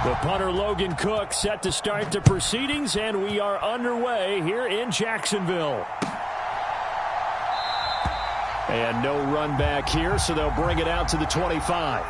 The punter Logan Cook set to start the proceedings, and we are underway here in Jacksonville. And no run back here, so they'll bring it out to the 25.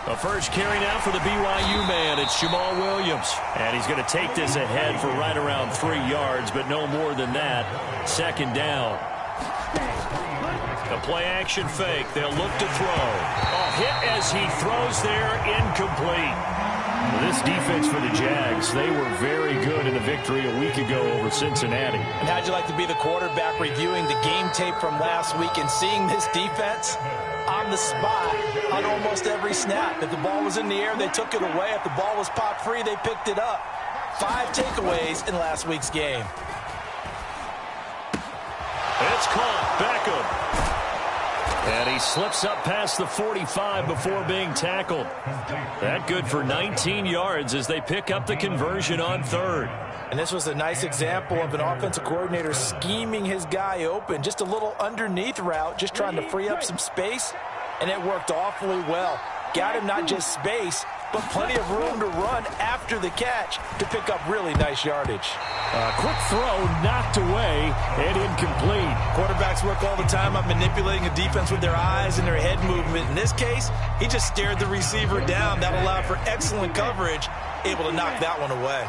The first carry now for the BYU man. It's Jamal Williams. And he's going to take this ahead for right around 3 yards, but no more than that. Second down. The play action fake. They'll look to throw. A hit as he throws there, incomplete. This defense for the Jags, they were very good in the victory a week ago over Cincinnati. And how'd you like to be the quarterback reviewing the game tape from last week and seeing this defense on the spot on almost every snap? If the ball was in the air, they took it away. If the ball was popped free, they picked it up. 5 takeaways in last week's game. It's caught. Beckham. And he slips up past the 45 before being tackled. That good for 19 yards as they pick up the conversion on third. And this was a nice example of an offensive coordinator scheming his guy open. Just a little underneath route, just trying to free up some space. And it worked awfully well. Got him not just space, but plenty of room to run after the catch to pick up really nice yardage. A quick throw knocked away and incomplete. Quarterbacks work all the time on manipulating a defense with their eyes and their head movement. In this case, he just stared the receiver down. That allowed for excellent coverage, able to knock that one away.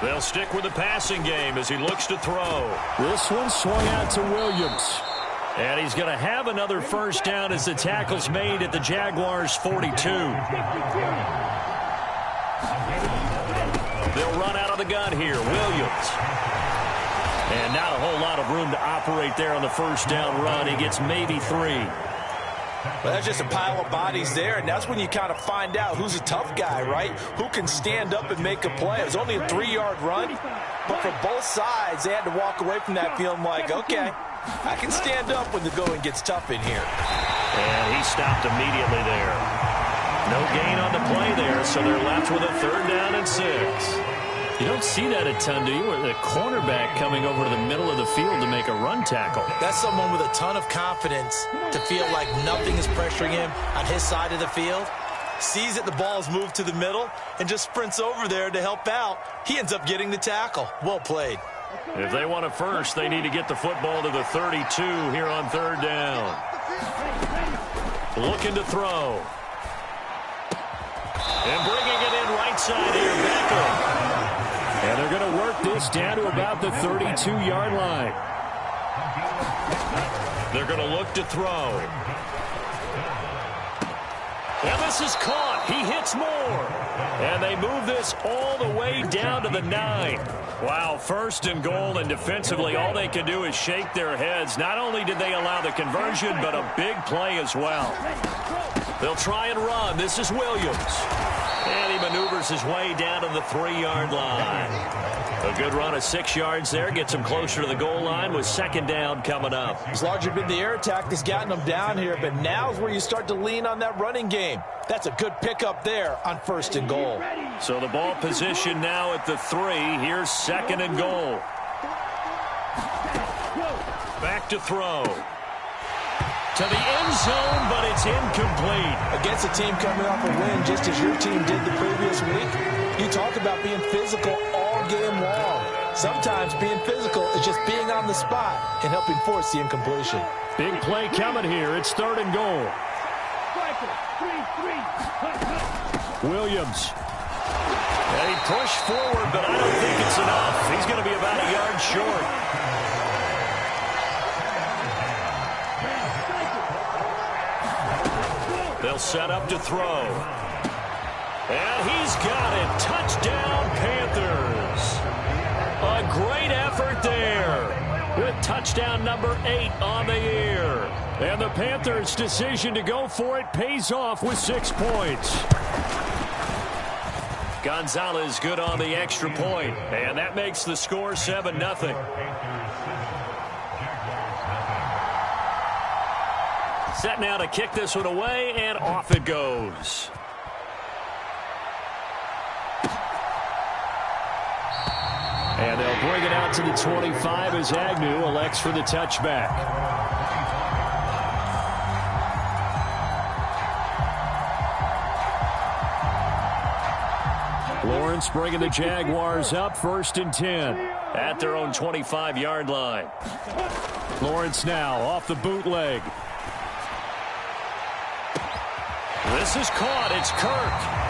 They'll stick with the passing game as he looks to throw. This one swung out to Williams. And he's going to have another first down as the tackle's made at the Jaguars' 42. They'll run out of the gun here. Williams. And not a whole lot of room to operate there on the first down run. He gets maybe 3. Well, that's just a pile of bodies there, and that's when you kind of find out who's a tough guy, right? Who can stand up and make a play. It was only a 3-yard run, but for both sides, they had to walk away from that feeling like, okay, I can stand up when the going gets tough in here. And he stopped immediately there. No gain on the play there, so they're left with a 3rd down and 6. You don't see that a ton, do you? With a cornerback coming over to the middle of the field to make a run tackle. That's someone with a ton of confidence to feel like nothing is pressuring him on his side of the field. Sees that the ball's moved to the middle and just sprints over there to help out. He ends up getting the tackle. Well played. If they want it first, they need to get the football to the 32 here on 3rd down. Looking to throw. And bringing it in right side here, Beckham. And they're going to work this down to about the 32-yard line. They're going to look to throw. And this is caught. He hits more. And they move this all the way down to the 9. Wow, 1st and goal, and defensively all they can do is shake their heads. Not only did they allow the conversion, but a big play as well. They'll try and run. This is Williams. And he maneuvers his way down to the 3-yard line. A good run of 6 yards there. Gets him closer to the goal line with 2nd down coming up. It's largely been the air attack that's gotten them down here, but now's where you start to lean on that running game. That's a good pickup there on 1st and goal. So the ball position now at the 3. Here's 2nd and goal. Back to throw. To the end zone, but it's incomplete. Against a team coming off a win, just as your team did the previous week, you talk about being physical all game long. Sometimes being physical is just being on the spot and helping force the incompletion. Big play coming here. It's 3rd and goal. Williams. And he pushed forward, but I don't think it's enough. He's going to be about a yard short. They'll set up to throw. And he's got it. Touchdown, Panthers. A great effort there with touchdown number 8 on the year. And the Panthers' decision to go for it pays off with 6 points. Gonzalez good on the extra point, and that makes the score 7-0. Set now to kick this one away, and off it goes. And they'll bring it out to the 25 as Agnew elects for the touchback. Lawrence bringing the Jaguars up 1st and 10 at their own 25-yard line. Lawrence now off the bootleg. This is caught. It's Kirk.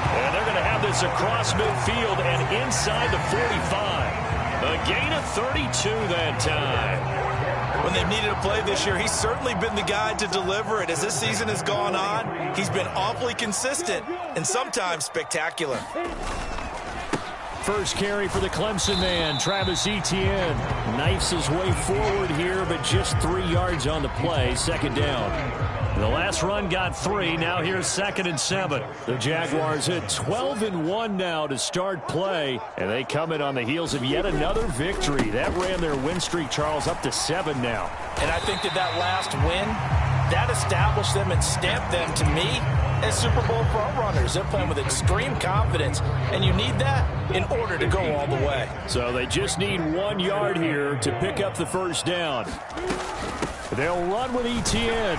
And they're going to have this across midfield and inside the 45. A gain of 32 that time. When they've needed a play this year, he's certainly been the guy to deliver it. As this season has gone on, he's been awfully consistent and sometimes spectacular. First carry for the Clemson man, Travis Etienne. Knifes his way forward here, but just 3 yards on the play. 2nd down. The last run got 3. Now here's 2nd and 7. The Jaguars hit 12-1 now to start play, and they come in on the heels of yet another victory. That ran their win streak, Charles, up to 7 now. And I think that last win, that established them and stamped them, to me, as Super Bowl front runners. They're playing with extreme confidence, and you need that in order to go all the way. So they just need 1 yard here to pick up the 1st down. They'll run with Etienne.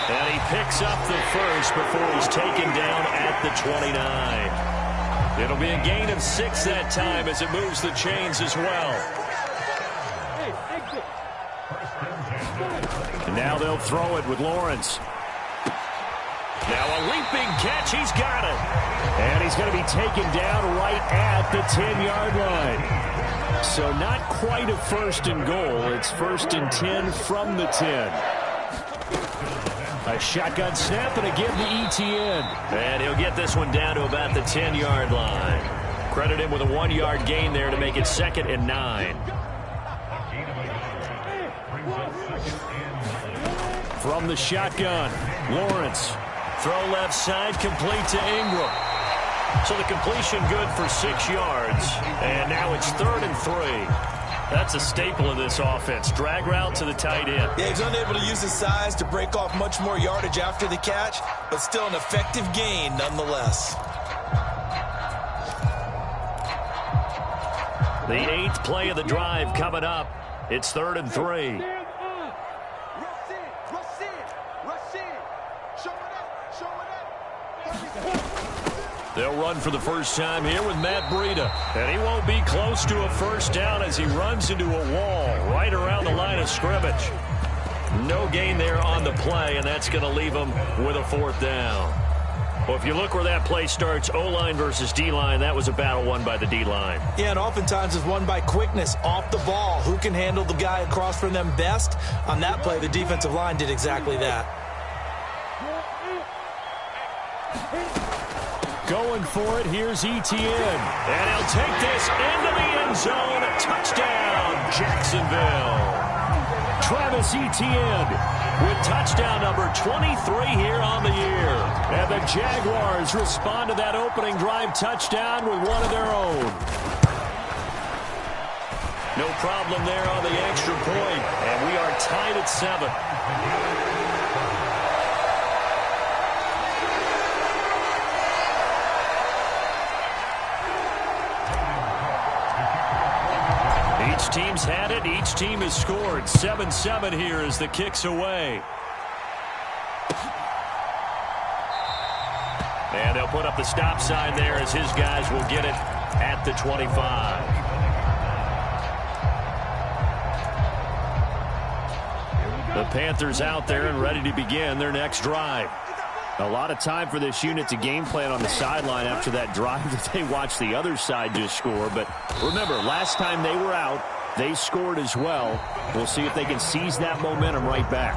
And he picks up the 1st before he's taken down at the 29. It'll be a gain of 6 that time as it moves the chains as well. And now they'll throw it with Lawrence. Now a leaping catch. He's got it. And he's going to be taken down right at the 10-yard line. So not quite a 1st and goal. It's 1st and 10 from the 10. A shotgun snap and again to Etienne. And he'll get this one down to about the 10-yard line. Credit him with a 1-yard gain there to make it 2nd and 9. From the shotgun, Lawrence. Throw left side, complete to Ingram. So the completion good for 6 yards. And now it's 3rd and 3. That's a staple of this offense. Drag route to the tight end. Yeah, he's unable to use his size to break off much more yardage after the catch, but still an effective gain nonetheless. The 8th play of the drive coming up. It's 3rd and 3. They'll run for the first time here with Matt Breida. And he won't be close to a 1st down as he runs into a wall right around the line of scrimmage. No gain there on the play, and that's going to leave him with a 4th down. Well, if you look where that play starts, O-line versus D-line, that was a battle won by the D-line. Yeah, and oftentimes it's won by quickness off the ball. Who can handle the guy across from them best? On that play, the defensive line did exactly that. Going for it, here's Etienne. And he'll take this into the end zone. A touchdown, Jacksonville. Travis Etienne with touchdown number 23 here on the year. And the Jaguars respond to that opening drive touchdown with one of their own. No problem there on the extra point. And we are tied at 7. Each team's had it. Each team has scored. 7-7 here as the kick's away. And they'll put up the stop sign there as his guys will get it at the 25. The Panthers out there and ready to begin their next drive. A lot of time for this unit to game plan on the sideline after that drive that they watched the other side just score. But remember, last time they were out, they scored as well. We'll see if they can seize that momentum right back.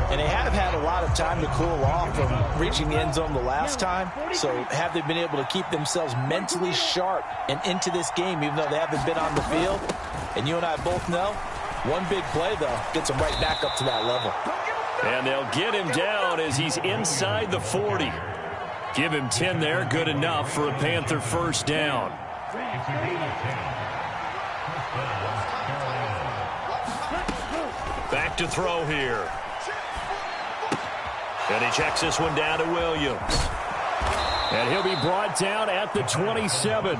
And they have had a lot of time to cool off from reaching the end zone the last time. So have they been able to keep themselves mentally sharp and into this game, even though they haven't been on the field? And you and I both know One big play, though, gets him right back up to that level. And they'll get him down as he's inside the 40. Give him 10 there, good enough for a Panther first down. Back to throw here. And he checks this one down to Williams. And he'll be brought down at the 27.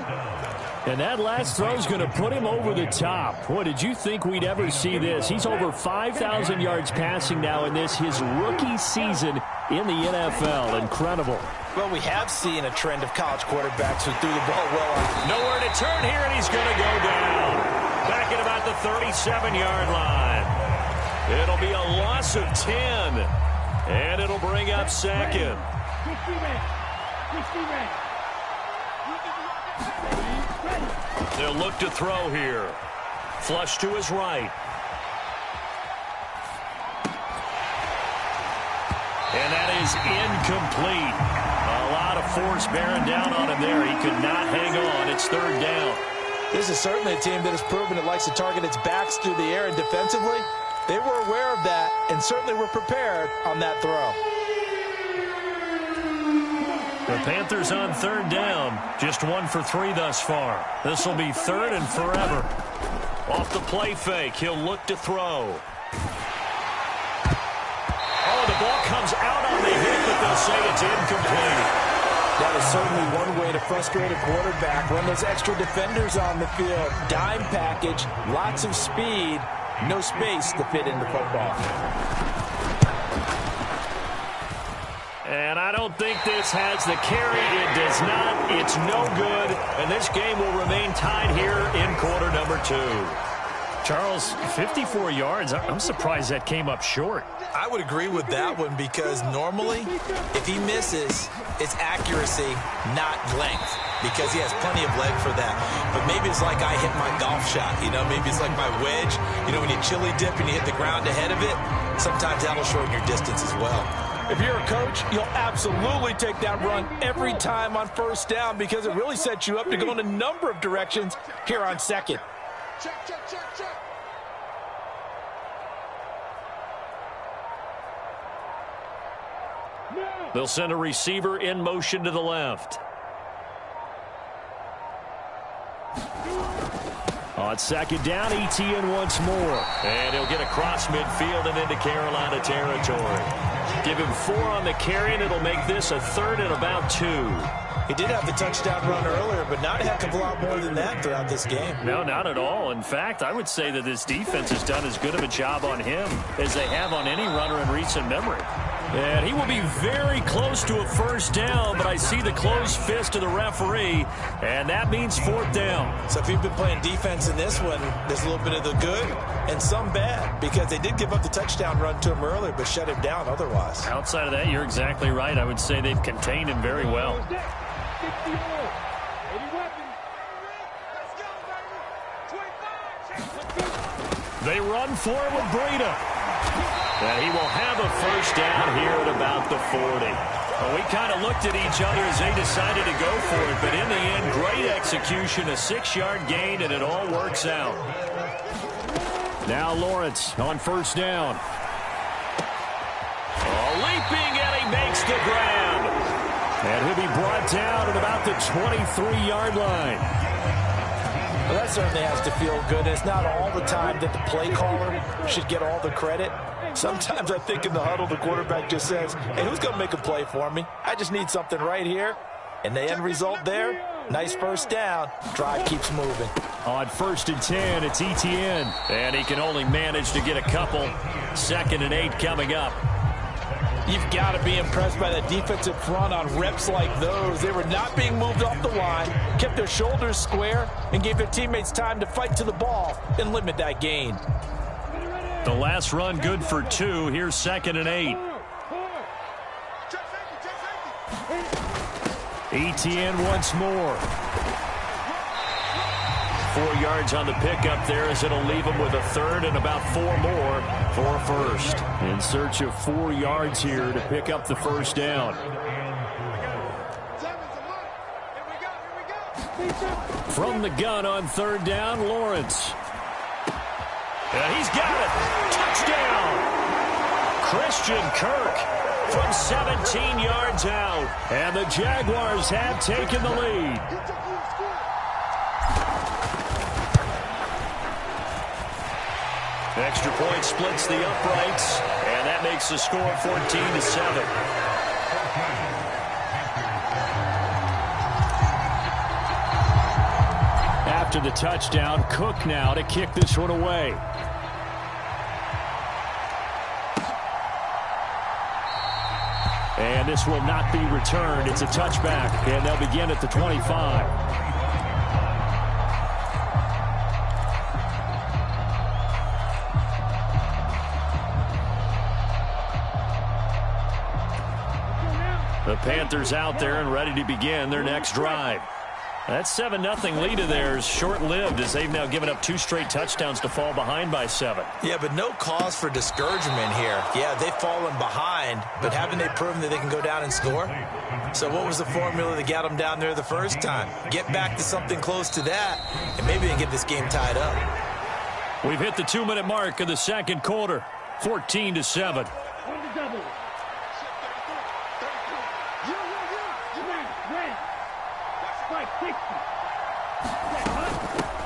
And that last throw is going to put him over the top. Boy, did you think we'd ever see this? He's over 5,000 yards passing now in this, his rookie season in the NFL. Incredible. Well, we have seen a trend of college quarterbacks who threw the ball well. Nowhere to turn here, and he's going to go down. Back at about the 37-yard line. It'll be a loss of 10. And it'll bring up second. They'll look to throw here. Flush to his right. And that is incomplete. A lot of force bearing down on him there. He could not hang on. It's third down. This is certainly a team that has proven it likes to target its backs through the air, and defensively, they were aware of that and certainly were prepared on that throw. The Panthers on third down. Just 1 for 3 thus far. This will be third and forever. Off the play fake, he'll look to throw. Oh, the ball comes out on the hit, but they'll say it's incomplete. That is certainly one way to frustrate a quarterback. Run those extra defenders on the field. Dime package, lots of speed, no space to fit in the football. And I don't think this has the carry. It does not. It's no good. And this game will remain tied here in quarter number 2. Charles, 54 yards. I'm surprised that came up short. I would agree with that one because normally, if he misses, it's accuracy, not length, because he has plenty of leg for that. But maybe it's like I hit my golf shot, maybe it's like my wedge. When you chili dip and you hit the ground ahead of it, sometimes that'll shorten your distance as well. If you're a coach, you'll absolutely take that run every time on first down because it really sets you up to go in a number of directions here on second. Check, check, check, check. They'll send a receiver in motion to the left. On second down, Etienne once more. And he'll get across midfield and into Carolina territory. Give him 4 on the carry, and it'll make this a third and about 2. He did have the touchdown run earlier, but not a heck of a lot more than that throughout this game. No, not at all. In fact, I would say that this defense has done as good of a job on him as they have on any runner in recent memory. And he will be very close to a first down, but I see the closed fist of the referee, and that means 4th down. So if you've been playing defense in this one, there's a little bit of the good and some bad, because they did give up the touchdown run to him earlier, but shut him down otherwise. Outside of that, you're exactly right. I would say they've contained him very well. They run for it with Breida. And he will have a first down here at about the 40. Well, we kind of looked at each other as they decided to go for it, but in the end, great execution, a 6-yard gain, and it all works out. Now Lawrence on first down. Leaping, and he makes the grab. And he'll be brought down at about the 23-yard line. Well, that certainly has to feel good. It's not all the time that the play caller should get all the credit. Sometimes I think in the huddle, the quarterback just says, hey, who's going to make a play for me? I just need something right here. And the end result there, nice first down. Drive keeps moving. On 1st and 10, it's Etienne. And he can only manage to get a couple. 2nd and 8 coming up. You've got to be impressed by the defensive front on reps like those. They were not being moved off the line, kept their shoulders square, and gave their teammates time to fight to the ball and limit that gain. The last run good for 2. Here's 2nd and 8. Etienne once more. 4 yards on the pickup there as it'll leave him with a third and about 4 more for a first. In search of 4 yards here to pick up the first down. From the gun on 3rd down, Lawrence. And he's got it. Touchdown. Christian Kirk from 17 yards out. And the Jaguars have taken the lead. Extra point splits the uprights, and that makes the score 14-7. After the touchdown, Cook now to kick this one away. And this will not be returned. It's a touchback, and they'll begin at the 25. The Panthers out there and ready to begin their next drive. That 7-0 lead of theirs short-lived as they've now given up 2 straight touchdowns to fall behind by 7. Yeah, but no cause for discouragement here. Yeah, they've fallen behind, but haven't they proven that they can go down and score? So what was the formula that got them down there the first time? Get back to something close to that, and maybe they can get this game tied up. We've hit the 2-minute mark of the second quarter, 14-7.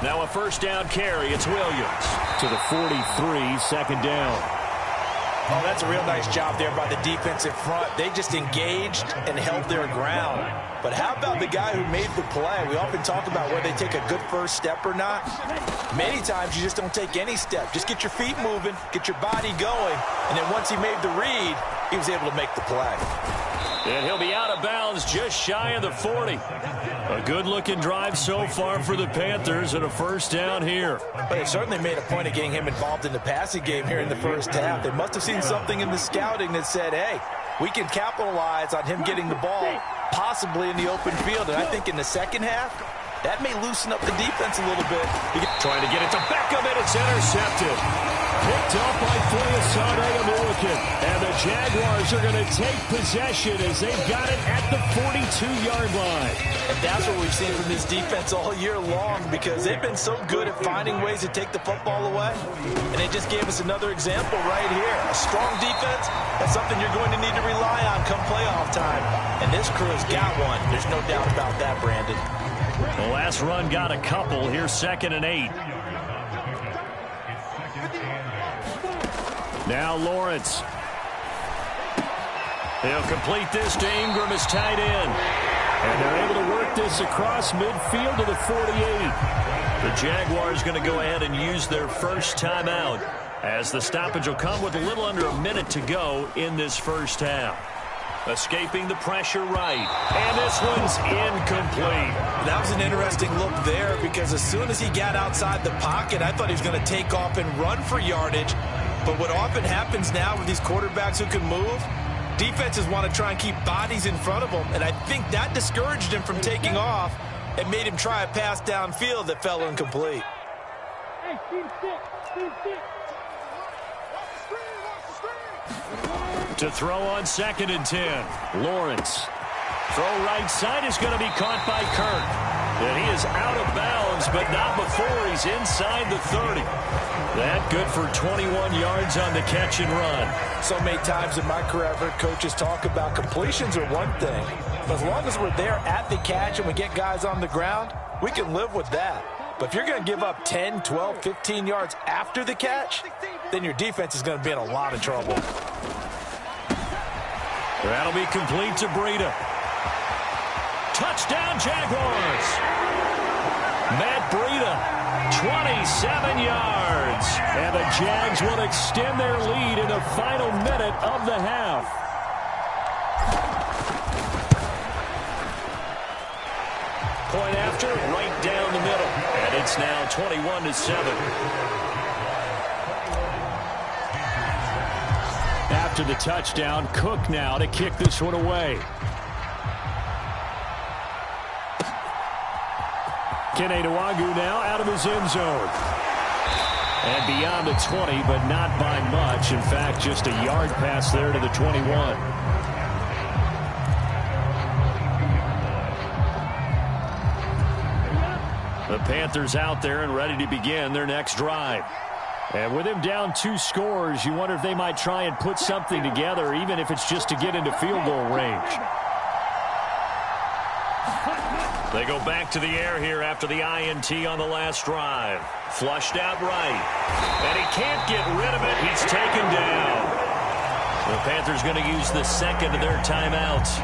Now a first down carry. It's Williams to the 43, second down. Oh, that's a real nice job there by the defensive front. They just engaged and held their ground. But how about the guy who made the play? We often talk about whether they take a good first step or not. Many times you just don't take any step. Just get your feet moving, get your body going, and then once he made the read, he was able to make the play. And he'll be out of bounds just shy of the 40. A good-looking drive so far for the Panthers and a first down here. But they certainly made a point of getting him involved in the passing game here in the first half. They must have seen something in the scouting that said, hey, we can capitalize on him getting the ball possibly in the open field. And I think in the second half, that may loosen up the defense a little bit. Trying to get it to Beckham, and it's intercepted. Picked up by Foyesade. And the Jaguars are going to take possession as they've got it at the 42-yard line. And that's what we've seen from this defense all year long, because they've been so good at finding ways to take the football away. And they just gave us another example right here. A strong defense, that's something you're going to need to rely on come playoff time. And this crew has got one. There's no doubt about that, Brandon. The last run got a couple. Here's 2nd and 8. Now Lawrence. He'll complete this to Ingram as tight end. And they're able to work this across midfield to the 48. The Jaguars going to go ahead and use their first timeout as the stoppage will come with a little under a minute to go in this first half. Escaping the pressure right. And this one's incomplete. That was an interesting look there, because as soon as he got outside the pocket, I thought he was going to take off and run for yardage. But what often happens now with these quarterbacks who can move, defenses want to try and keep bodies in front of them. And I think that discouraged him from taking off and made him try a pass downfield that fell incomplete. To throw on 2nd and 10. Lawrence. Throw right side is going to be caught by Kirk. And he is out of bounds, but not before he's inside the 30. That good for 21 yards on the catch and run. So many times in my career, I've heard coaches talk about completions are one thing. But as long as we're there at the catch and we get guys on the ground, we can live with that. But if you're going to give up 10, 12, 15 yards after the catch, then your defense is going to be in a lot of trouble. That'll be complete to Breida. Touchdown, Jaguars. Matt Breida, 27 yards. And the Jags will extend their lead in the final minute of the half. Point after, right down the middle. And it's now 21-7. After the touchdown, Cook now to kick this one away. Kene Nwangwu now out of his end zone. And beyond the 20, but not by much. In fact, just a yard pass there to the 21. The Panthers out there and ready to begin their next drive. And with him down 2 scores, you wonder if they might try and put something together, even if it's just to get into field goal range. They go back to the air here after the INT on the last drive. Flushed out right. And he can't get rid of it. He's taken down. The Panthers going to use the second of their timeouts,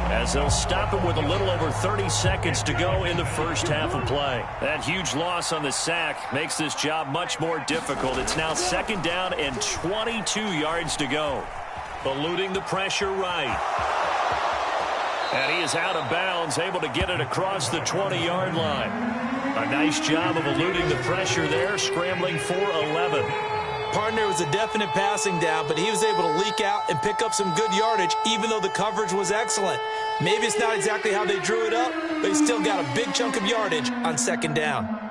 as they'll stop him with a little over 30 seconds to go in the first half of play. That huge loss on the sack makes this job much more difficult. It's now 2nd down and 22 yards to go. Eluding the pressure right. And he is out of bounds, able to get it across the 20-yard line. A nice job of eluding the pressure there, scrambling for 11. Partner, was a definite passing down, but he was able to leak out and pick up some good yardage, even though the coverage was excellent. Maybe it's not exactly how they drew it up, but he still got a big chunk of yardage on 2nd down.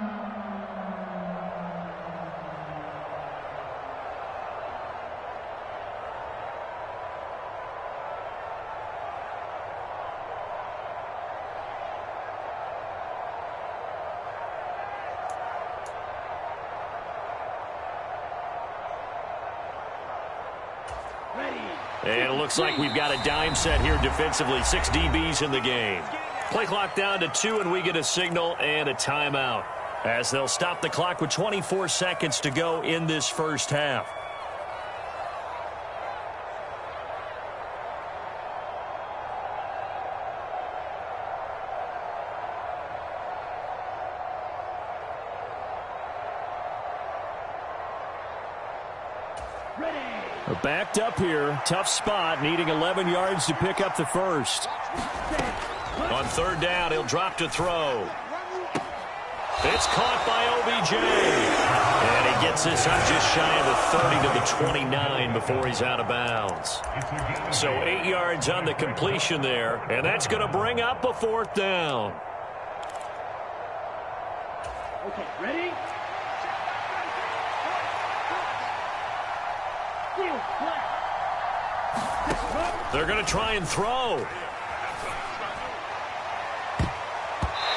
And it looks like we've got a dime set here defensively. 6 DBs in the game. Play clock down to 2, and we get a signal and a timeout, as they'll stop the clock with 24 seconds to go in this first half. Backed up here. Tough spot, needing 11 yards to pick up the first. On 3rd down, he'll drop to throw. It's caught by OBJ. And he gets this up just shy of the 30 to the 29 before he's out of bounds. So 8 yards on the completion there, and that's going to bring up a 4th down. Okay, ready? They're going to try and throw.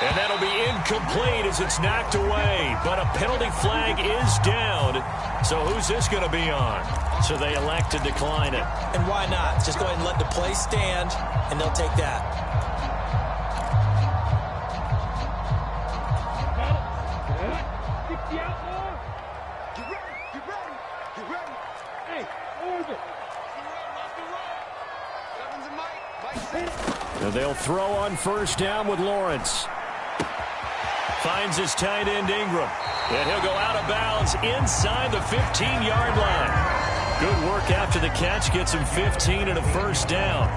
And that'll be incomplete as it's knocked away. But a penalty flag is down. So who's this going to be on? So they elect to decline it. And why not? Just go ahead and let the play stand, and they'll take that. And they'll throw on 1st down with Lawrence. Finds his tight end Ingram. And he'll go out of bounds inside the 15-yard line. Good work after the catch. Gets him 15 and a 1st down.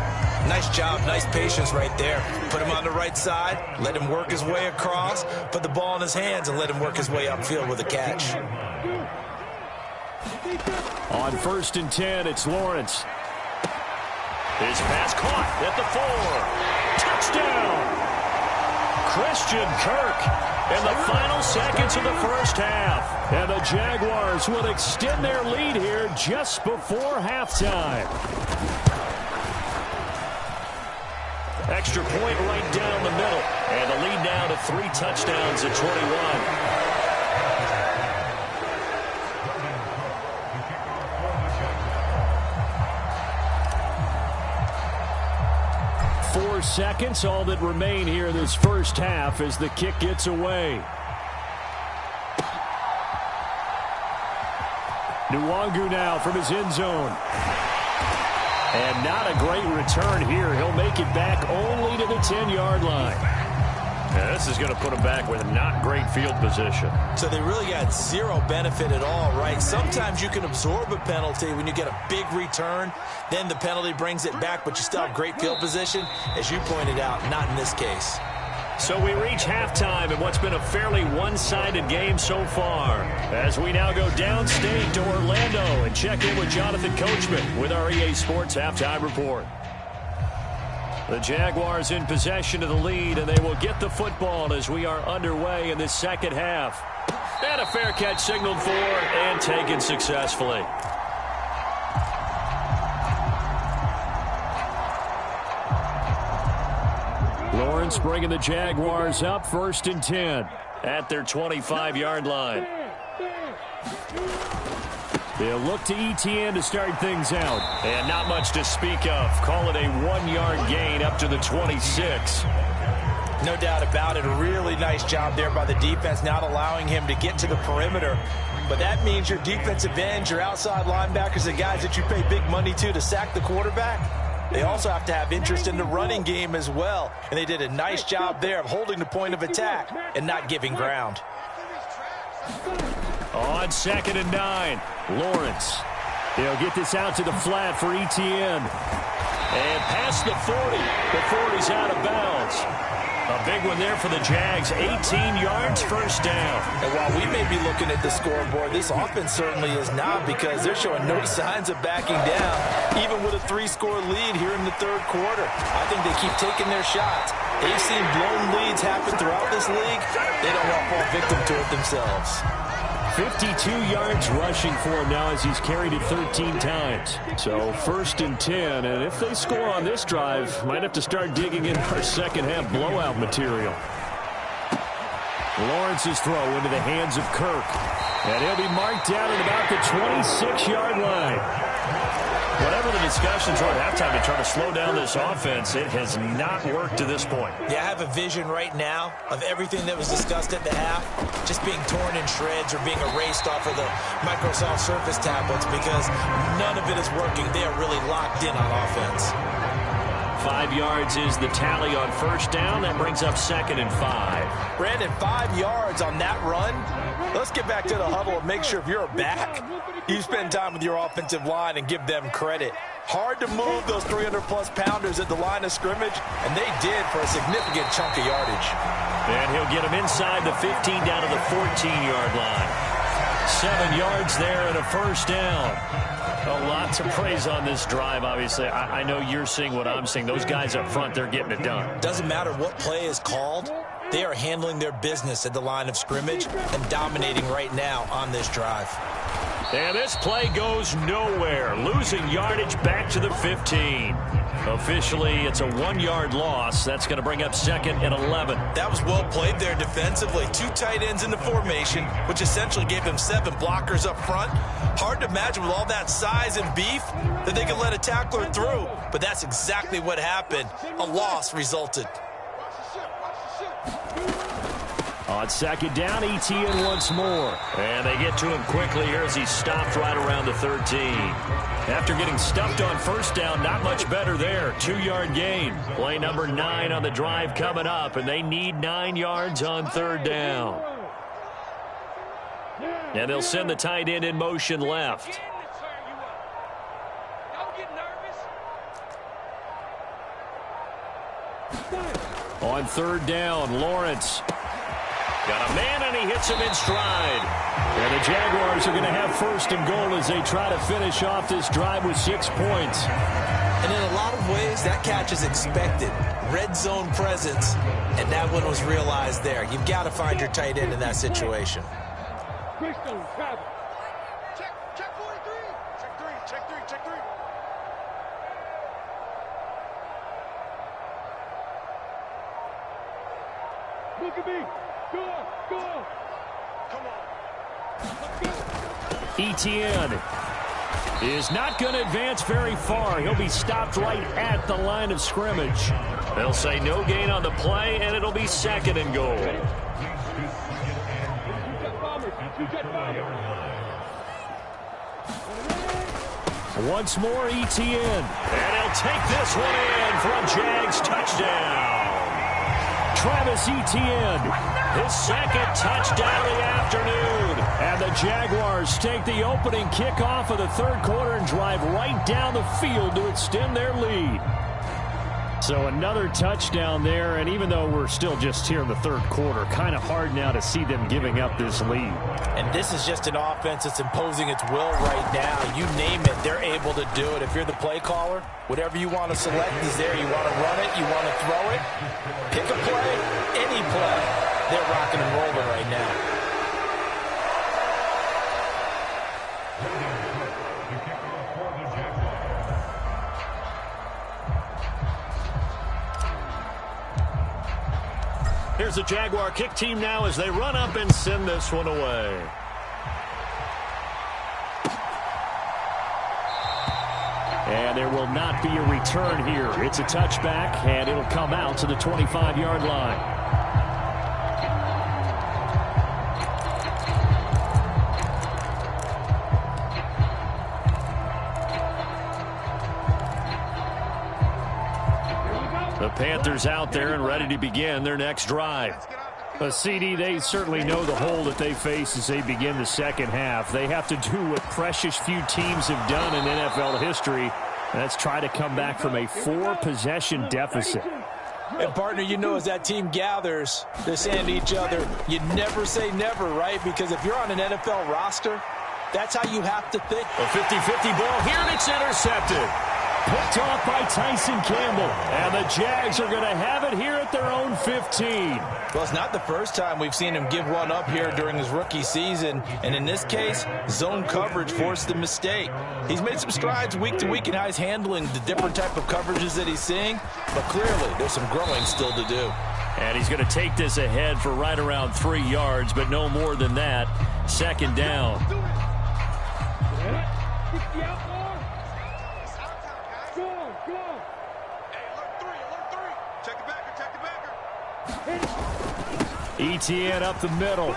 Nice job, nice patience right there. Put him on the right side, let him work his way across, put the ball in his hands, and let him work his way upfield with a catch. On 1st and 10, it's Lawrence. His pass caught at the 4. Touchdown! Christian Kirk in the final seconds of the first half. And the Jaguars will extend their lead here just before halftime. Extra point right down the middle. And the lead now to 3 touchdowns at 21. 4 seconds, all that remain here in this first half as the kick gets away. Nwangu now from his end zone. And not a great return here. He'll make it back only to the 10-yard line. Yeah, this is going to put him back with not great field position. So they really got zero benefit at all, right? Sometimes you can absorb a penalty when you get a big return. Then the penalty brings it back, but you still have great field position. As you pointed out, not in this case. So we reach halftime in what's been a fairly one-sided game so far, as we now go downstate to Orlando and check in with Jonathan Coachman with our EA Sports Halftime Report. The Jaguars in possession of the lead, and they will get the football as we are underway in this second half. And a fair catch signaled for and taken successfully. Lawrence bringing the Jaguars up 1st and 10 at their 25-yard line. They'll look to ETN to start things out. And not much to speak of. Call it a 1-yard gain up to the 26. No doubt about it. A really nice job there by the defense, not allowing him to get to the perimeter. But that means your defensive ends, your outside linebackers, the guys that you pay big money to sack the quarterback, they also have to have interest in the running game as well. And they did a nice job there of holding the point of attack and not giving ground. On 2nd and 9, Lawrence. He'll get this out to the flat for ETN. And past the 40 before he's out of bounds. A big one there for the Jags. 18 yards, first down. And while we may be looking at the scoreboard, this offense certainly is not, because they're showing no signs of backing down, even with a 3-score lead here in the third quarter. I think they keep taking their shots. They've seen blown leads happen throughout this league. They don't want to fall victim to it themselves. 52 yards rushing for him now as he's carried it 13 times. So 1st and 10, and if they score on this drive, might have to start digging in our second-half blowout material. Lawrence's throw into the hands of Kirk, and he'll be marked down at about the 26-yard line. Whatever the discussions were at halftime to try to slow down this offense, it has not worked to this point. Yeah, I have a vision right now of everything that was discussed at the half just being torn in shreds or being erased off of the Microsoft Surface tablets, because none of it is working. They are really locked in on offense. 5 yards is the tally on first down. That brings up 2nd and 5. Brandon, 5 yards on that run. Let's get back to the huddle and make sure if you're a back, you spend time with your offensive line and give them credit. Hard to move those 300-plus pounders at the line of scrimmage, and they did for a significant chunk of yardage. And he'll get them inside the 15 down to the 14-yard line. 7 yards there and a first down. A lot to praise on this drive, obviously. I know you're seeing what I'm seeing. Those guys up front, they're getting it done. Doesn't matter what play is called. They are handling their business at the line of scrimmage and dominating right now on this drive. And this play goes nowhere. Losing yardage back to the 15. Officially, it's a 1-yard loss. That's going to bring up 2nd and 11. That was well played there defensively. 2 tight ends in the formation, which essentially gave them 7 blockers up front. Hard to imagine with all that size and beef that they could let a tackler through. But that's exactly what happened. A loss resulted. On 2nd down, ETN once more. And they get to him quickly here as he's stopped right around the 13. After getting stuffed on first down, not much better there. 2-yard gain. Play number 9 on the drive coming up, and they need 9 yards on 3rd down. And they'll send the tight end in motion left. On 3rd down, Lawrence. Got a man, and he hits him in stride. And the Jaguars are going to have 1st and goal as they try to finish off this drive with 6 points. And in a lot of ways, that catch is expected. Red zone presence, and that one was realized there. You've got to find your tight end in that situation. Check 43. Check 3. Look at me. Go. Come on. ETN is not going to advance very far. He'll be stopped right at the line of scrimmage. They'll say no gain on the play, and it'll be 2nd and goal. Once more, ETN. And he'll take this one in for a Jags touchdown. Travis Etienne, his 2nd touchdown of the afternoon. And the Jaguars take the opening kickoff of the 3rd quarter and drive right down the field to extend their lead. So another touchdown there, and even though we're still just here in the 3rd quarter, kind of hard now to see them giving up this lead. And this is just an offense that's imposing its will right now. You name it, they're able to do it. If you're the play caller, whatever you want to select is there. You want to run it, you want to throw it, pick a play, any play. They're rocking and rolling right now. Here's the Jaguar kick team now as they run up and send this one away. And there will not be a return here. It's a touchback, and it'll come out to the 25-yard line. The Panthers out there and ready to begin their next drive. CD, they certainly know the hole that they face as they begin the second half. They have to do what precious few teams have done in NFL history. That's try to come back from a 4-possession deficit. And, partner, you know as that team gathers, they're saying to each other, you never say never, right? Because if you're on an NFL roster, that's how you have to think. A 50-50 ball here, and it's intercepted. Picked off by Tyson Campbell. And the Jags are going to have it here at their own 15. Well, it's not the first time we've seen him give one up here during his rookie season. And in this case, zone coverage forced the mistake. He's made some strides week to week in how he's handling the different type of coverages that he's seeing. But clearly, there's some growing still to do. And he's going to take this ahead for right around 3 yards, but no more than that. Second down. ETN up the middle.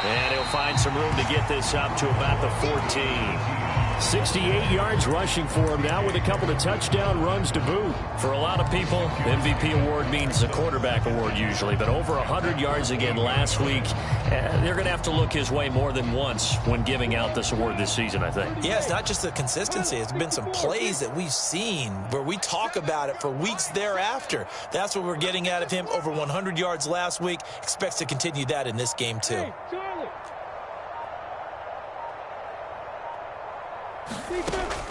And he'll find some room to get this up to about the 14. 68 yards rushing for him now with a couple of touchdown runs to boot. For a lot of people, MVP award means a quarterback award usually, but over 100 yards again last week. They're going to have to look his way more than once when giving out this award this season, I think. Yeah, it's not just the consistency. It's been some plays that we've seen where we talk about it for weeks thereafter. That's what we're getting out of him. Over 100 yards last week. Expects to continue that in this game, too.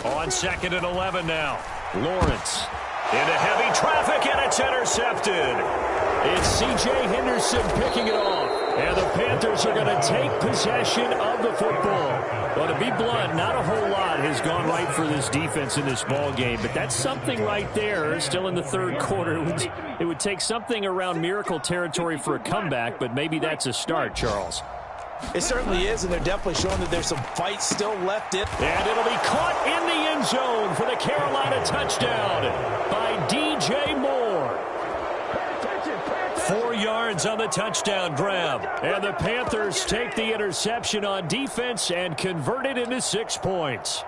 On 2nd and 11 now. Lawrence into heavy traffic, and it's intercepted. It's C.J. Henderson picking it off. And the Panthers are going to take possession of the football. Well, to be blunt, not a whole lot has gone right for this defense in this ball game, but that's something right there. Still in the third quarter. It would take something around miracle territory for a comeback, but maybe that's a start, Charles. It certainly is, and they're definitely showing that there's some fight still left in. And it'll be caught in the end zone for the Carolina touchdown by D.J. Moore. 4 yards on the touchdown grab. And the Panthers take the interception on defense and convert it into 6 points.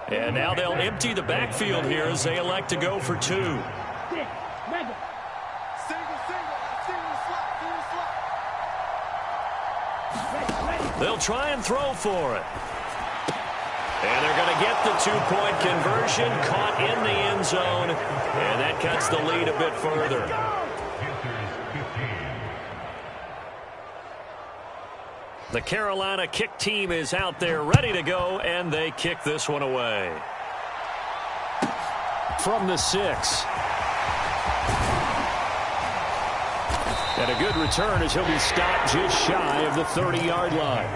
And now they'll empty the backfield here as they elect to go for 2. They'll try and throw for it. And they're going to get the 2-point conversion, caught in the end zone, and that cuts the lead a bit further. The Carolina kick team is out there ready to go, and they kick this one away. From the 6. And a good return as he'll be stopped just shy of the 30-yard line.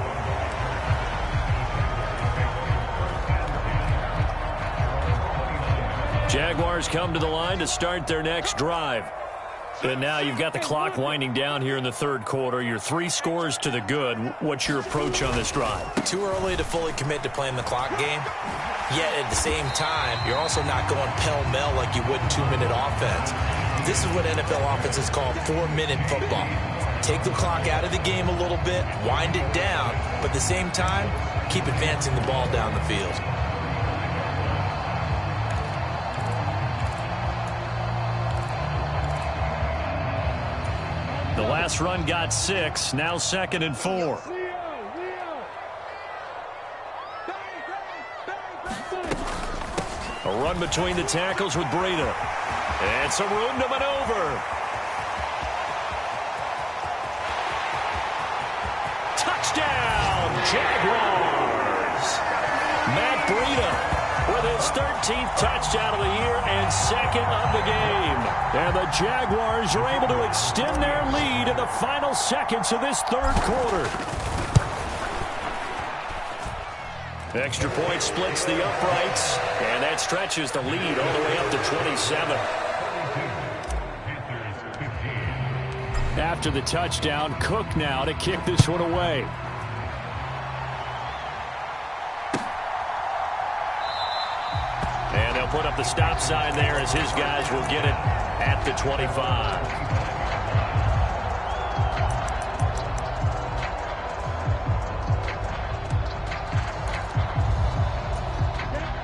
Jaguars come to the line to start their next drive. And now you've got the clock winding down here in the third quarter. You're 3 scores to the good. What's your approach on this drive? Too early to fully commit to playing the clock game. Yet at the same time, you're also not going pell-mell like you would in 2-minute offense. This is what NFL offenses call 4-minute football. Take the clock out of the game a little bit, wind it down, but at the same time, keep advancing the ball down the field. The last run got 6, now 2nd and 4. A run between the tackles with Breida. And some room to maneuver. Touchdown, Jaguars. Matt Breida with his 13th touchdown of the year and 2nd of the game. And the Jaguars are able to extend their lead in the final seconds of this third quarter. Extra point splits the uprights, and that stretches the lead all the way up to 27. After the touchdown, Cook now to kick this one away. put up the stop sign there as his guys will get it at the 25.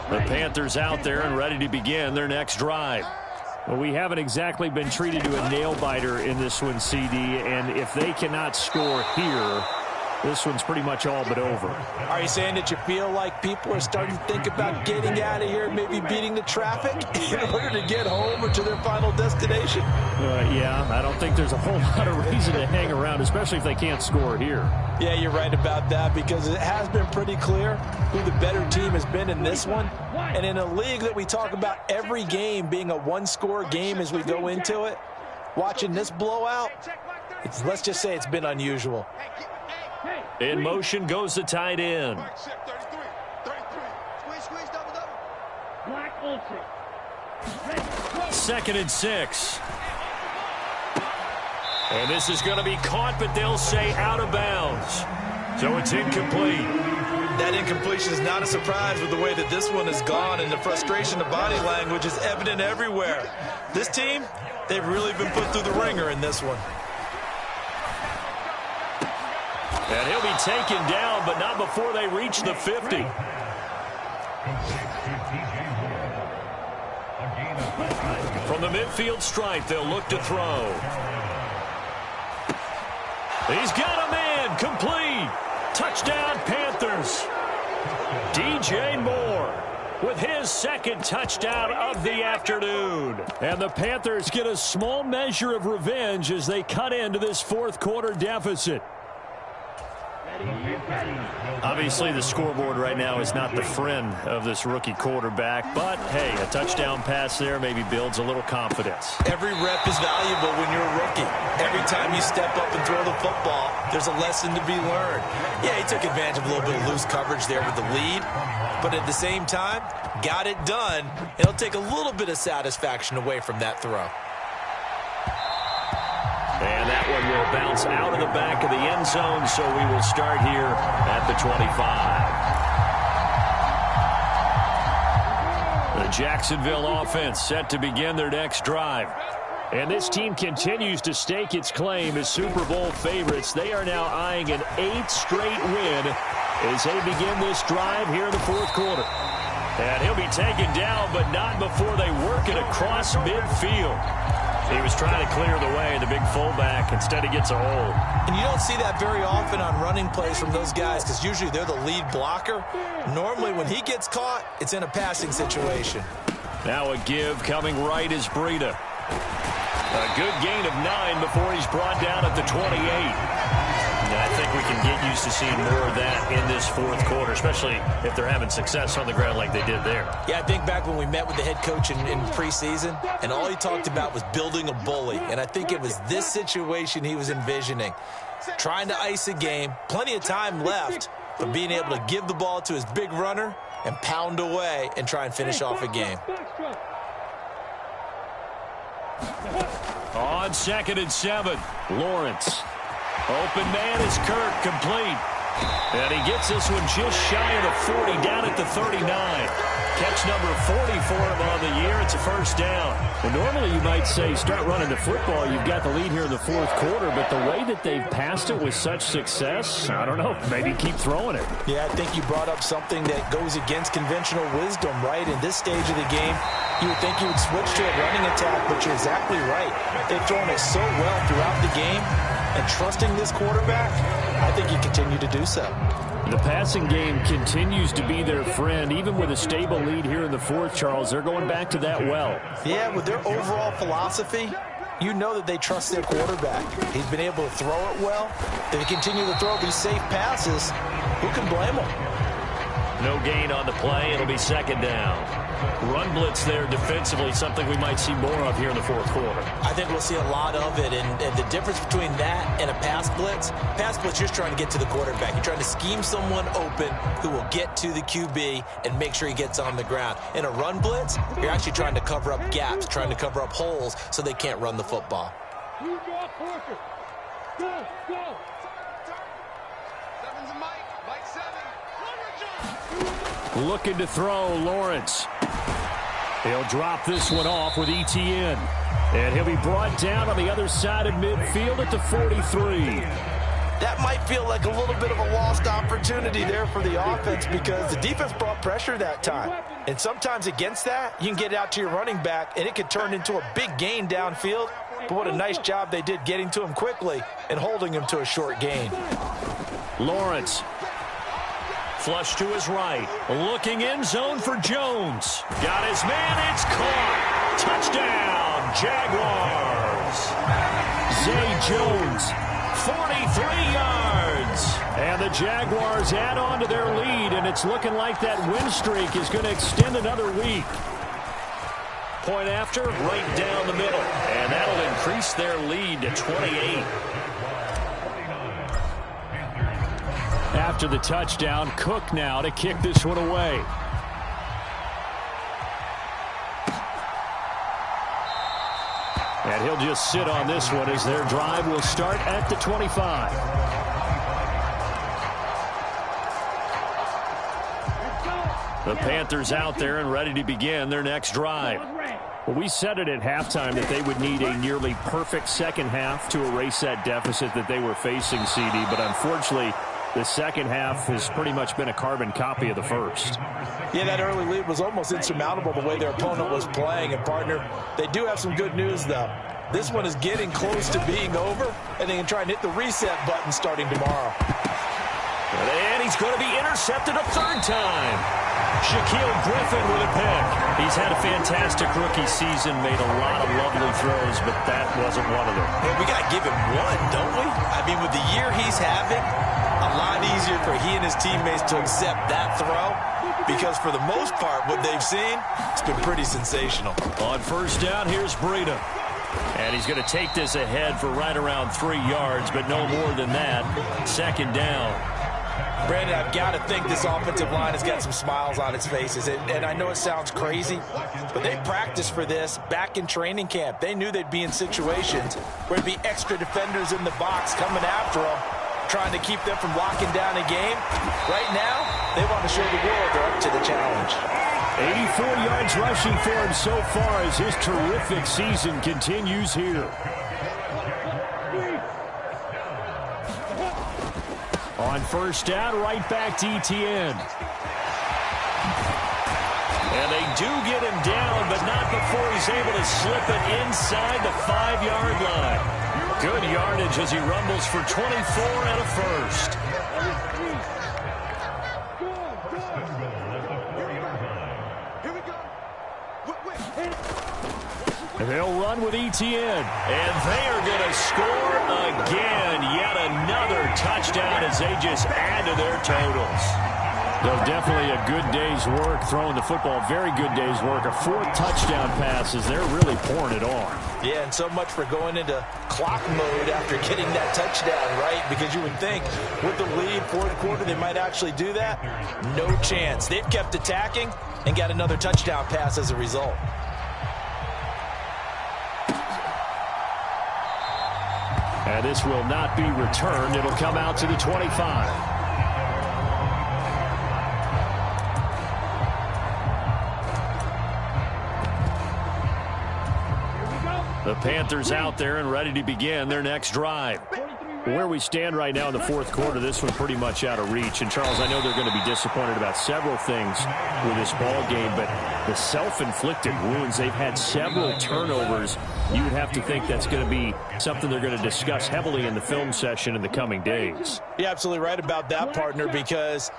The Panthers out there and ready to begin their next drive. Well, we haven't exactly been treated to a nail-biter in this one, CD, and if they cannot score here, this one's pretty much all but over. Are you saying that you feel like people are starting to think about getting out of here, maybe beating the traffic in order to get home or to their final destination? Yeah, I don't think there's a whole lot of reason to hang around, especially if they can't score here. Yeah, you're right about that, because it has been pretty clear who the better team has been in this one. And in a league that we talk about every game being a one-score game as we go into it, watching this blowout, let's just say it's been unusual. In motion goes the tight end. Second and 6. And this is going to be caught, but they'll say out of bounds. So it's incomplete. That incompletion is not a surprise with the way that this one has gone, and the frustration of body language is evident everywhere. This team, they've really been put through the ringer in this one. And he'll be taken down, but not before they reach the 50. From the midfield stripe, they'll look to throw. He's got a man, complete. Touchdown, Panthers. DJ Moore with his second touchdown of the afternoon. And the Panthers get a small measure of revenge as they cut into this fourth quarter deficit. Obviously, the scoreboard right now is not the friend of this rookie quarterback, but, hey, a touchdown pass there maybe builds a little confidence. Every rep is valuable when you're a rookie. Every time you step up and throw the football, there's a lesson to be learned. Yeah, he took advantage of a little bit of loose coverage there with the lead, but at the same time, got it done. It'll take a little bit of satisfaction away from that throw. And that one will bounce out of the back of the end zone, so we will start here at the 25. The Jacksonville offense set to begin their next drive. And this team continues to stake its claim as Super Bowl favorites. They are now eyeing an 8th straight win as they begin this drive here in the fourth quarter. And he'll be taken down, but not before they work it across midfield. He was trying to clear the way, the big fullback. Instead, he gets a hold. And you don't see that very often on running plays from those guys, because usually they're the lead blocker. Normally, when he gets caught, it's in a passing situation. Now a give coming right is Breida. A good gain of 9 before he's brought down at the 28. And I think we can get used to seeing more of that in this fourth quarter, especially if they're having success on the ground like they did there. Yeah, I think back when we met with the head coach in preseason, and all he talked about was building a bully. And I think it was this situation he was envisioning. Trying to ice a game, plenty of time left, but being able to give the ball to his big runner and pound away and try and finish off a game. On 2nd and 7, Lawrence. Open man is Kirk, complete. And he gets this one just shy of the 40, down at the 39. Catch number 40 for him on the year. It's a first down. Well, normally you might say start running the football. You've got the lead here in the fourth quarter, but the way that they've passed it with such success, I don't know, maybe keep throwing it. Yeah, I think you brought up something that goes against conventional wisdom, right? In this stage of the game, you would think you would switch to a running attack, but you're exactly right. They've thrown it so well throughout the game, and trusting this quarterback, I think you continue to do so. The passing game continues to be their friend. Even with a stable lead here in the fourth, Charles, they're going back to that well. Yeah, with their overall philosophy, you know that they trust their quarterback. He's been able to throw it well. They continue to throw these safe passes. Who can blame them? No gain on the play. It'll be second down. Run blitz there defensively, something we might see more of here in the fourth quarter. I think we'll see a lot of it, and the difference between that and a pass blitz, you're just trying to get to the quarterback. You're trying to scheme someone open who will get to the QB and make sure he gets on the ground. In a run blitz, you're actually trying to cover up gaps, trying to cover up holes so they can't run the football. Go, go. Seven's a Mike. Mike 7. Looking to throw, Lawrence. He'll drop this one off with ETN. And he'll be brought down on the other side of midfield at the 43. That might feel like a little bit of a lost opportunity there for the offense because the defense brought pressure that time. And sometimes against that, you can get it out to your running back, and it could turn into a big gain downfield. But what a nice job they did getting to him quickly and holding him to a short gain. Lawrence. Flush to his right. Looking in zone for Jones. Got his man. It's caught. Touchdown, Jaguars. Zay Jones. 43 yards. And the Jaguars add on to their lead, and it's looking like that win streak is going to extend another week. Point after, right down the middle. And that'll increase their lead to 28. After the touchdown, Cook now to kick this one away. And he'll just sit on this one as their drive will start at the 25. The Panthers out there and ready to begin their next drive. Well, we said it at halftime that they would need a nearly perfect second half to erase that deficit that they were facing, CD. But unfortunately, the second half has pretty much been a carbon copy of the first. Yeah, that early lead was almost insurmountable the way their opponent was playing. And, partner, they do have some good news, though. This one is getting close to being over, and they can try and hit the reset button starting tomorrow. And he's going to be intercepted a third time. Shaquille Griffin with a pick. He's had a fantastic rookie season, made a lot of lovely throws, but that wasn't one of them. Well, we got to give him one, don't we? I mean, with the year he's having, a lot easier for he and his teammates to accept that throw because for the most part, what they've seen, it's been pretty sensational. On first down, here's Breida. And he's going to take this ahead for right around 3 yards, but no more than that. Second down. Brandon, I've got to think this offensive line has got some smiles on its faces. And I know it sounds crazy, but they practiced for this back in training camp. They knew they'd be in situations where there'd be extra defenders in the box coming after them, trying to keep them from locking down a game. Right now, they want to show the world they're up to the challenge. 84 yards rushing for him so far as his terrific season continues here. On first down, right back to ETN. And they do get him down, but not before he's able to slip it inside the 5-yard line. Good yardage as he rumbles for 24 and a first. They'll run with ETN. And they are going to score again. Yet another touchdown as they just add to their totals. Though definitely a good day's work throwing the football. Very good day's work. A 4th touchdown pass as they're really pouring it on. Yeah, and so much for going into clock mode after getting that touchdown, right? Because you would think with the lead, 4th quarter, they might actually do that. No chance. They've kept attacking and got another touchdown pass as a result. And this will not be returned. It'll come out to the 25. The Panthers out there and ready to begin their next drive. Where we stand right now in the 4th quarter, this one pretty much out of reach. And, Charles, I know they're going to be disappointed about several things with this ball game, but the self-inflicted wounds, they've had several turnovers. You would have to think that's going to be something they're going to discuss heavily in the film session in the coming days. You're absolutely right about that, partner, because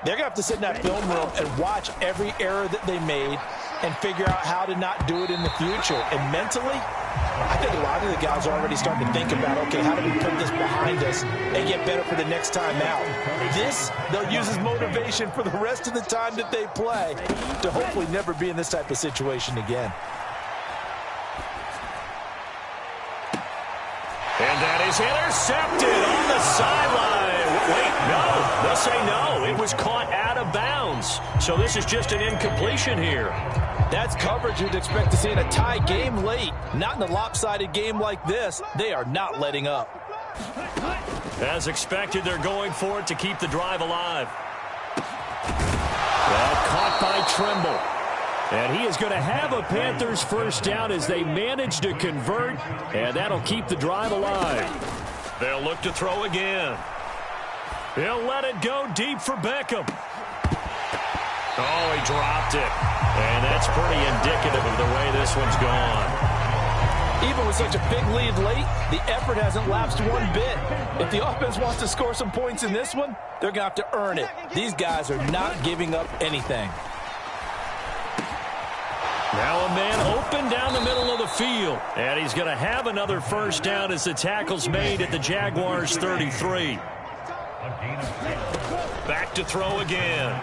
they're going to have to sit in that film room and watch every error that they made and figure out how to not do it in the future. And mentally, I think a lot of the guys are already starting to think about, okay, how do we put this behind us and get better for the next time out? This, they'll use as motivation for the rest of the time that they play to hopefully never be in this type of situation again. And that is intercepted on the sideline. Wait, no. They'll say no. It was caught out of bounds. So this is just an incompletion here. That's coverage you'd expect to see in a tie game late. Not in a lopsided game like this. They are not letting up. As expected, they're going for it to keep the drive alive. Well, caught by Trimble. And he is going to have a Panthers first down as they manage to convert, and that'll keep the drive alive. They'll look to throw again. He'll let it go deep for Beckham. Oh, he dropped it. And that's pretty indicative of the way this one's gone. Even with such a big lead late, the effort hasn't lapsed one bit. If the offense wants to score some points in this one, they're going to have to earn it. These guys are not giving up anything. Now a man open down the middle of the field. And he's going to have another first down as the tackle's made at the Jaguars' 33. Back to throw again.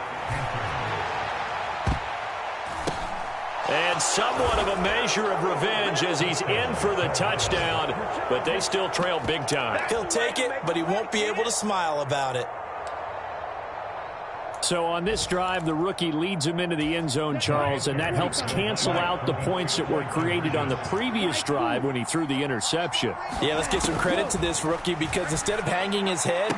And somewhat of a measure of revenge as he's in for the touchdown, but they still trail big time. He'll take it, but he won't be able to smile about it. So on this drive, the rookie leads him into the end zone, Charles, and that helps cancel out the points that were created on the previous drive when he threw the interception. Yeah, let's give some credit to this rookie because instead of hanging his head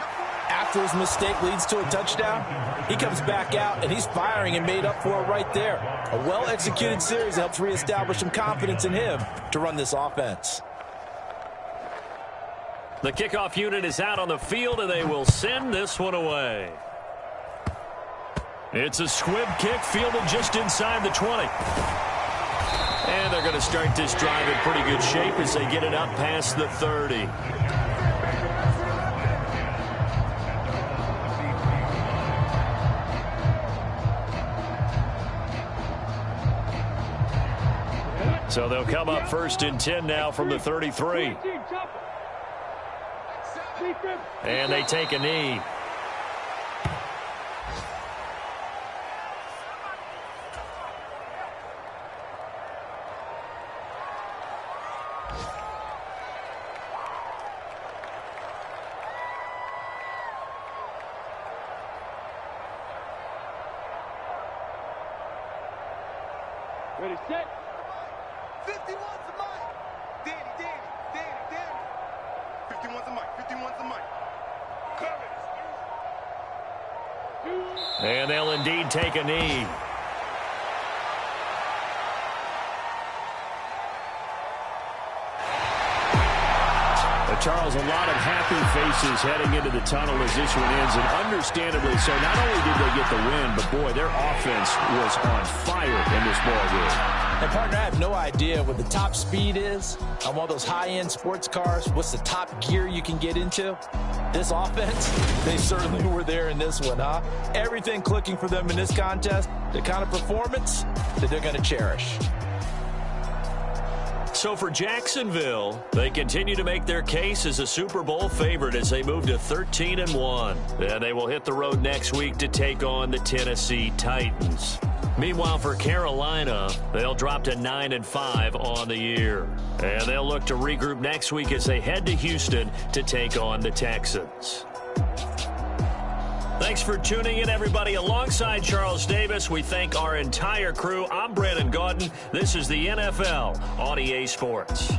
after his mistake leads to a touchdown, he comes back out and he's firing and made up for it right there. A well-executed series helps reestablish some confidence in him to run this offense. The kickoff unit is out on the field, and they will send this one away. It's a squib kick fielded just inside the 20. And they're going to start this drive in pretty good shape as they get it up past the 30. So they'll come up 1st and 10 now from the 33. And they take a knee. Ready, set. 51's the mic. Danny. 51's the mic. 51's the mic. And they'll indeed take a knee. Charles, a lot of happy faces heading into the tunnel as this one ends, and understandably so. Not only did they get the win, but, boy, their offense was on fire in this ball game. And, partner, I have no idea what the top speed is on one of those high-end sports cars. What's the top gear you can get into? This offense, they certainly were there in this one, huh? Everything clicking for them in this contest, the kind of performance that they're going to cherish. So for Jacksonville, they continue to make their case as a Super Bowl favorite as they move to 13-1. And they will hit the road next week to take on the Tennessee Titans. Meanwhile, for Carolina, they'll drop to 9-5 on the year. And they'll look to regroup next week as they head to Houston to take on the Texans. Thanks for tuning in, everybody. Alongside Charles Davis, we thank our entire crew. I'm Brandon Gaudin. This is the NFL on EA Sports.